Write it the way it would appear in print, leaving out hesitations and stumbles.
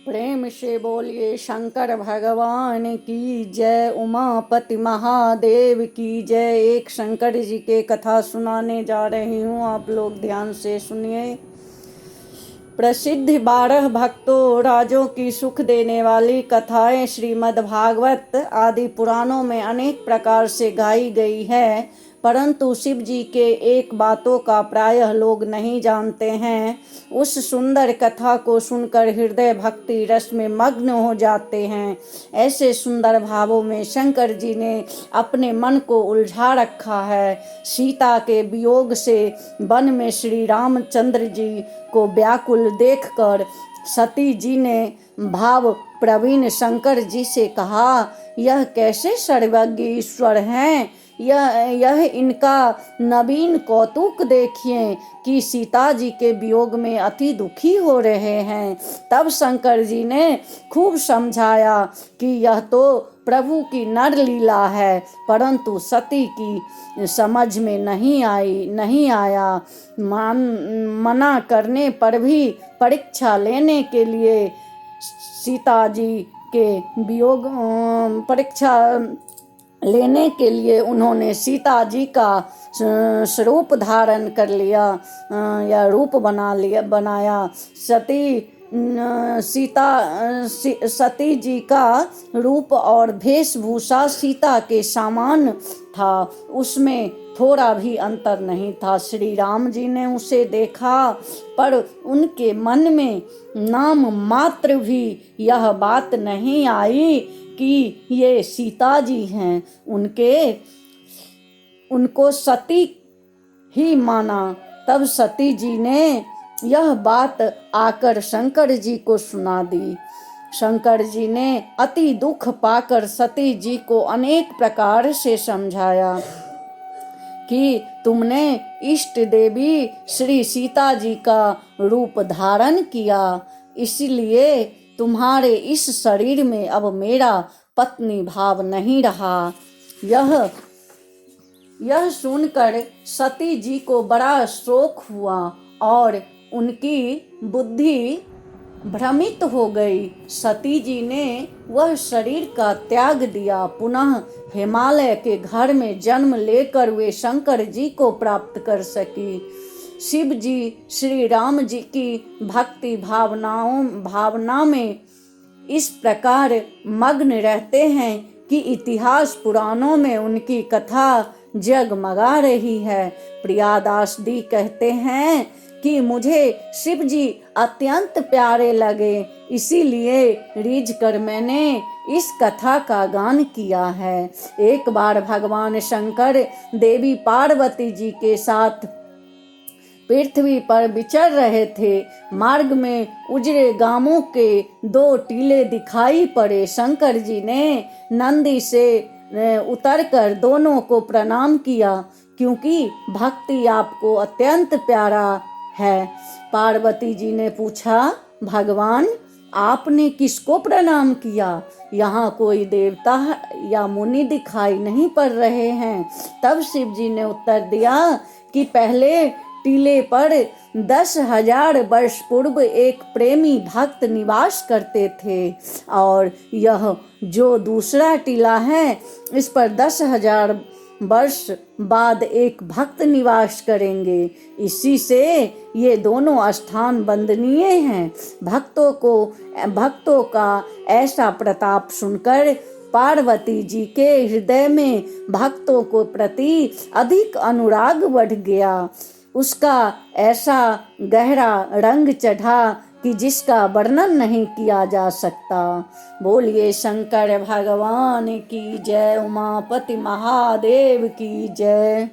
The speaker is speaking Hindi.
प्रेम से बोलिए शंकर भगवान की जय, उमापति महादेव की जय। एक शंकर जी के कथा सुनाने जा रही हूँ, आप लोग ध्यान से सुनिए। प्रसिद्ध 12 भक्तों राजों की सुख देने वाली कथाएं श्रीमद् भागवत आदि पुराणों में अनेक प्रकार से गाई गई है, परंतु शिव जी के एक बातों का प्रायः लोग नहीं जानते हैं। उस सुंदर कथा को सुनकर हृदय भक्ति रस में मग्न हो जाते हैं। ऐसे सुंदर भावों में शंकर जी ने अपने मन को उलझा रखा है। सीता के वियोग से वन में श्री रामचंद्र जी को व्याकुल देखकर सती जी ने भाव प्रवीण शंकर जी से कहा, यह कैसे सर्वज्ञ ईश्वर हैं, यह इनका नवीन कौतुक देखिए कि सीता जी के वियोग में अति दुखी हो रहे हैं। तब शंकर जी ने खूब समझाया कि यह तो प्रभु की नर लीला है, परंतु सती की समझ में नहीं आया। मना करने पर भी परीक्षा लेने के लिए सीता जी के वियोग लेने के लिए उन्होंने सीता जी का स्वरूप धारण कर लिया या रूप बनाया। सती जी का रूप और वेशभूषा सीता के समान था, उसमें थोड़ा भी अंतर नहीं था। श्री राम जी ने उसे देखा, पर उनके मन में नाम मात्र भी यह बात नहीं आई कि ये सीता जी हैं। उनको सती ही माना। तब सती जी ने यह बात आकर शंकर जी को सुना दी। शंकर जी ने अति दुख पाकर सती जी को अनेक प्रकार से समझाया कि तुमने इष्ट देवी श्री सीता जी का रूप धारण किया, इसलिए तुम्हारे इस शरीर में अब मेरा पत्नी भाव नहीं रहा। यह सुनकर सती जी को बड़ा शोक हुआ और उनकी बुद्धि भ्रमित हो गई। सती जी ने वह शरीर का त्याग दिया। पुनः हिमालय के घर में जन्म लेकर वे शंकर जी को प्राप्त कर सकी। शिव जी श्री राम जी की भक्ति भावना में इस प्रकार मग्न रहते हैं कि इतिहास पुराणों में उनकी कथा जगमगा रही है। प्रियादास दी कहते हैं कि मुझे शिव जी अत्यंत प्यारे लगे, इसीलिए रीझ कर मैंने इस कथा का गान किया है। एक बार भगवान शंकर देवी पार्वती जी के साथ पृथ्वी पर विचर रहे थे। मार्ग में उजड़े गांवों के 2 टीले दिखाई पड़े। शंकर जी ने नंदी से उतरकर दोनों को प्रणाम किया, क्योंकि भक्ति आपको अत्यंत प्यारा है। पार्वती जी ने पूछा, भगवान आपने किसको प्रणाम किया? यहाँ कोई देवता या मुनि दिखाई नहीं पड़ रहे हैं। तब शिव जी ने उत्तर दिया कि पहले टीले पर 10,000 वर्ष पूर्व एक प्रेमी भक्त निवास करते थे, और यह जो दूसरा टीला है इस पर 10,000 वर्ष बाद एक भक्त निवास करेंगे। इसी से ये दोनों स्थान वंदनीय हैं। भक्तों का ऐसा प्रताप सुनकर पार्वती जी के हृदय में भक्तों को प्रति अधिक अनुराग बढ़ गया। उसका ऐसा गहरा रंग चढ़ा कि जिसका वर्णन नहीं किया जा सकता। बोलिए शंकर भगवान की जय, उमापति महादेव की जय।